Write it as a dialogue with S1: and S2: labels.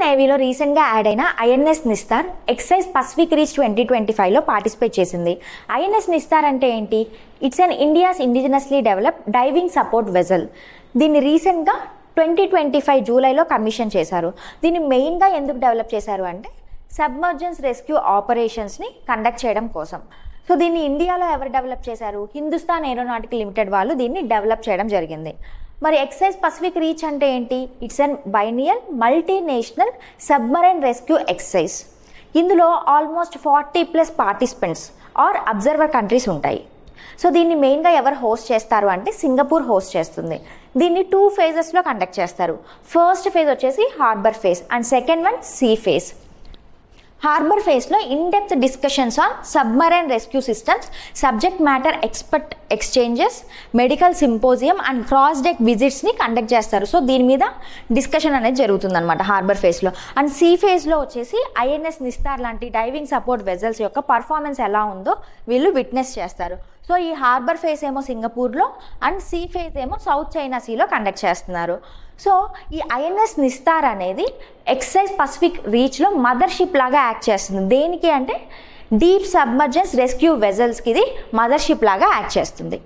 S1: నేవీలో రీసెంట్గా యాడ్ అయిన INS Nistar exercise Pacific Reach 2025లో పార్టిసిపేట్ చేసింది. ఐఎన్ఎస్ నిస్తార్ అంటే ఏంటి? It's an India's indigenously developed diving support vessel. దీన్ని రీసెంట్గా 2025 జూలైలో కమిషన్ చేశారు. దీన్ని మెయిన్గా ఎందుకు డెవలప్ చేశారు అంటే సబ్మర్జెన్స్ రెస్క్యూ ఆపరేషన్స్ని కండక్ట్ చేయడం కోసం. సో దీన్ని ఇండియాలో ఎవరు డెవలప్ చేశారు? హిందుస్థాన్ ఏరోనాటికల్ లిమిటెడ్ వాళ్ళు దీన్ని డెవలప్ చేయడం జరిగింది. మరి ఎక్సైజ్ పసిఫిక్ రీచ్ అంటే ఏంటి? It's an biennial multinational submarine rescue exercise. ఇందులో almost 40+ participants or observer countries ఉంటాయి. సో దీన్ని మెయిన్గా ఎవరు హోస్ట్ చేస్తారు అంటే సింగపూర్ హోస్ట్ చేస్తుంది. దీన్ని 2 phases కండక్ట్ చేస్తారు. ఫస్ట్ ఫేజ్ వచ్చేసి harbour phase and second one sea phase. Harbour ఫేజ్లో in depth discussions on submarine rescue systems, subject matter expert exchanges, medical symposium and cross deck విజిట్స్ని కండక్ట్ చేస్తారు. So దీని మీద discussion అనేది జరుగుతుందన్నమాట హార్బర్ ఫేజ్లో. అండ్ సీ ఫేజ్లో వచ్చేసి ఐఎన్ఎస్ నిస్తార్ లాంటి డైవింగ్ సపోర్ట్ వెజల్స్ యొక్క పర్ఫార్మెన్స్ ఎలా ఉందో వీళ్ళు విట్నెస్ చేస్తారు. సో ఈ హార్బర్ ఫేజ్ ఏమో సింగపూర్లో అండ్ సీ ఫేజ్ ఏమో సౌత్ చైనా సీలో కండక్ట్ చేస్తున్నారు. సో ఈ ఐఎన్ఎస్ నిస్తార్ అనేది ఎక్సైజ్ పసిఫిక్ రీచ్లో మదర్షిప్ లాగా యాక్ట్ చేస్తుంది. దేనికి అంటే డీప్ సబ్మర్జెన్స్ రెస్క్యూ వెజల్స్కి ఇది మదర్షిప్ లాగా యాక్ట్ చేస్తుంది.